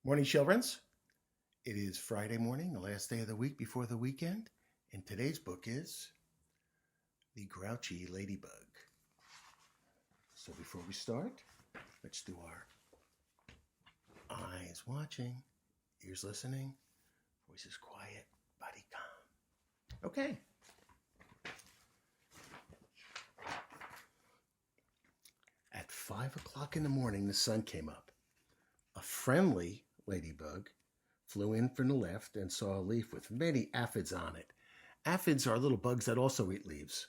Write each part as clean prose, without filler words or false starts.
Morning, childrens. It is Friday morning, the last day of the week before the weekend, and today's book is The Grouchy Ladybug. So before we start, let's do our eyes watching, ears listening, voices quiet, body calm. Okay. At 5 o'clock in the morning, the sun came up. A friendly ladybug flew in from the left and saw a leaf with many aphids on it. Aphids are little bugs that also eat leaves,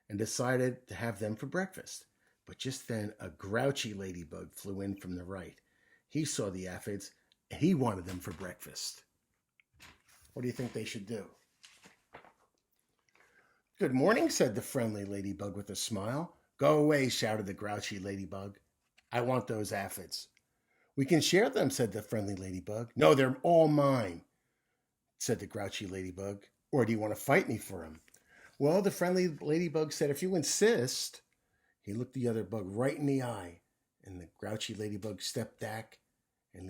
and decided to have them for breakfast. But just then, a grouchy ladybug flew in from the right. He saw the aphids, and he wanted them for breakfast. What do you think they should do? "Good morning," said the friendly ladybug with a smile. "Go away," shouted the grouchy ladybug. "I want those aphids." "We can share them," said the friendly ladybug. "No, they're all mine," said the grouchy ladybug. "Or do you want to fight me for them?" "Well," the friendly ladybug said, "if you insist." He looked the other bug right in the eye, and the grouchy ladybug stepped back, and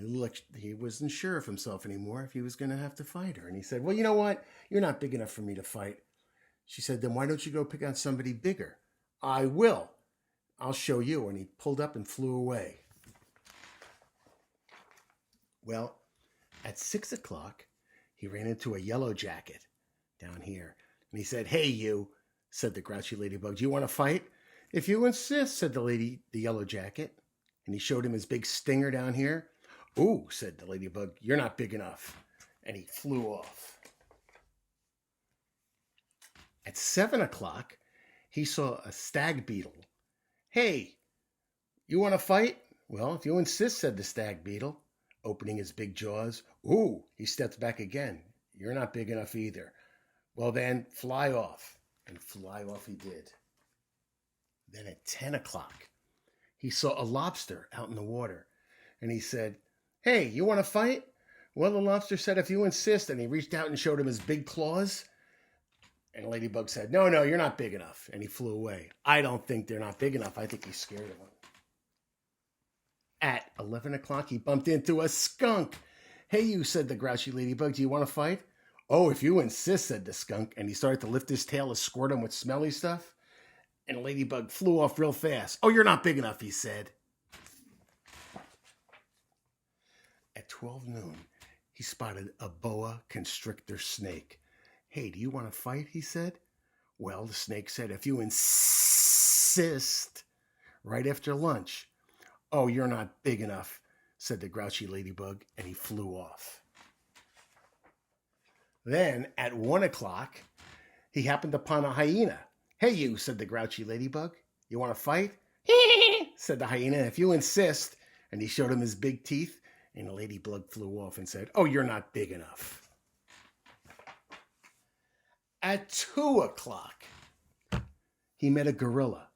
he wasn't sure of himself anymore if he was going to have to fight her. And he said, "Well, you know what? You're not big enough for me to fight." She said, "Then why don't you go pick on somebody bigger?" "I will. I'll show you." And he pulled up and flew away. Well, at 6 o'clock, he ran into a yellow jacket down here. And he said, "Hey, you," said the grouchy ladybug, "do you want to fight?" "If you insist," said the yellow jacket. And he showed him his big stinger down here. "Ooh," said the ladybug, "you're not big enough." And he flew off. At 7 o'clock, he saw a stag beetle. "Hey, you want to fight?" "Well, if you insist," said the stag beetle, opening his big jaws. "Ooh," he stepped back again. "You're not big enough either." "Well then, fly off." And fly off he did. Then at 10 o'clock, he saw a lobster out in the water. And he said, "Hey, you want to fight?" Well, the lobster said, "if you insist." And he reached out and showed him his big claws. And Ladybug said, "No, you're not big enough." And he flew away. I don't think they're not big enough. I think he's scared of them. At 11 o'clock, he bumped into a skunk. "Hey, you," said the grouchy ladybug, "do you want to fight?" "Oh, if you insist," said the skunk. And he started to lift his tail to squirt him with smelly stuff. And Ladybug flew off real fast. "Oh, you're not big enough," he said. At 12 noon, he spotted a boa constrictor snake. "Hey, do you want to fight?" he said. Well, the snake said, "if you insist," right after lunch. "Oh, you're not big enough," said the grouchy ladybug, and he flew off. Then, at 1 o'clock, he happened upon a hyena. "Hey, you," said the grouchy ladybug, "you want to fight?" said the hyena. "If you insist." And he showed him his big teeth, and the ladybug flew off and said, "Oh, you're not big enough." At 2 o'clock, he met a gorilla,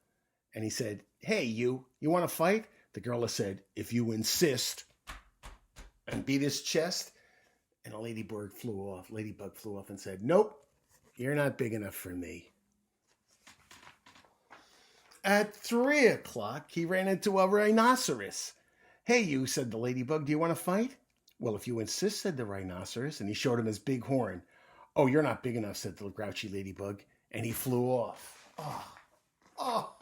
and he said, "Hey, you want to fight?" The gorilla said, "if you insist," and beat his chest. And a ladybug flew off and said, "Nope, you're not big enough for me." At 3 o'clock, he ran into a rhinoceros. "Hey, you," said the ladybug, "do you want to fight?" "Well, if you insist," said the rhinoceros, and he showed him his big horn. "Oh, you're not big enough," said the grouchy ladybug, and he flew off. Oh.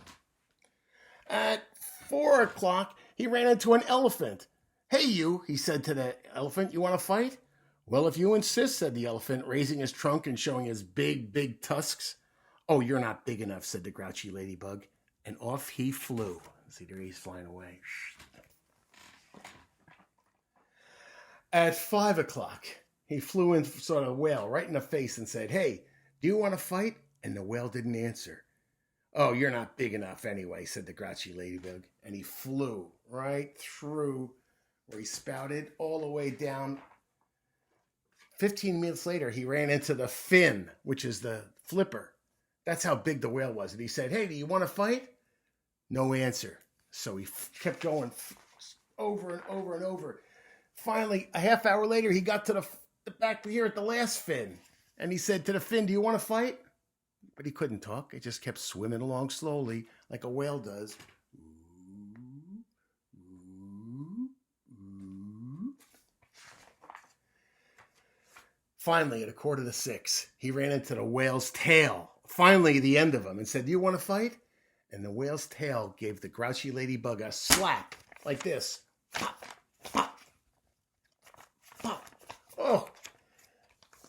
At 4 o'clock, he ran into an elephant. "Hey, you," he said to the elephant, "you want to fight?" "Well, if you insist," said the elephant, raising his trunk and showing his big tusks. "Oh, you're not big enough," said the grouchy ladybug, and off he flew. See, there he's flying away. At 5 o'clock, he flew and saw a whale right in the face and said, "Hey, do you want to fight?" And the whale didn't answer. "Oh, you're not big enough anyway," said the grouchy ladybug, and he flew right through where he spouted all the way down. 15 minutes later, he ran into the fin, which is the flipper. That's how big the whale was. And he said, "Hey, do you want to fight?" No answer. So he kept going over and over and over. Finally, a half hour later, he got to the back here at the last fin. And he said to the fin, "Do you want to fight?" But he couldn't talk. It just kept swimming along slowly, like a whale does. Finally, at 5:45, he ran into the whale's tail. Finally, the end of him, and said, "Do you want to fight?" And the whale's tail gave the Grouchy Ladybug a slap like this. Pop, pop, pop. Oh!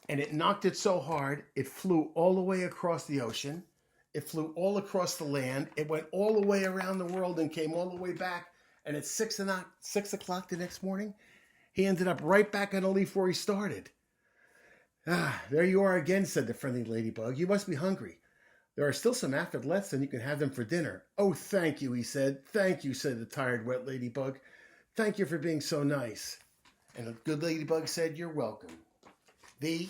And it knocked it so hard, it flew all the way across the ocean. It flew all across the land. It went all the way around the world and came all the way back. And at 6 o'clock the next morning, he ended up right back on the leaf where he started. "Ah, there you are again," said the friendly ladybug. "You must be hungry. There are still some aphids left, and you can have them for dinner." "Oh, thank you," he said. "Thank you," said the tired, wet ladybug. "Thank you for being so nice." And the good ladybug said, "You're welcome." The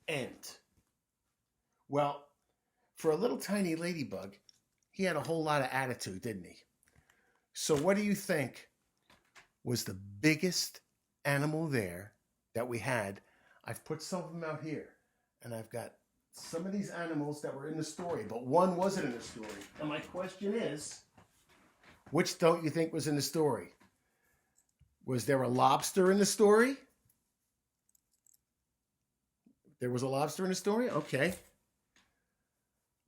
end. Well, for a little tiny ladybug, he had a whole lot of attitude, didn't he? So what do you think was the biggest animal there that we had? I've put some of them out here, and I've got some of these animals that were in the story, but one wasn't in the story. And my question is, which don't you think was in the story? Was there a lobster in the story? There was a lobster in the story? Okay.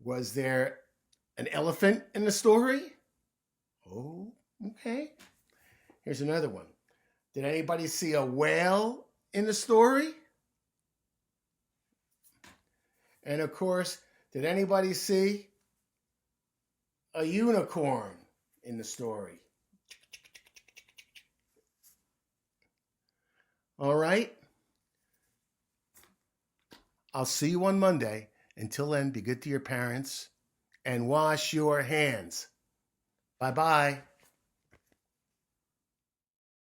Was there an elephant in the story? Oh, okay. Here's another one. Did anybody see a whale in the story? And of course, did anybody see a unicorn in the story? All right. I'll see you on Monday. Until then, be good to your parents and wash your hands. Bye-bye.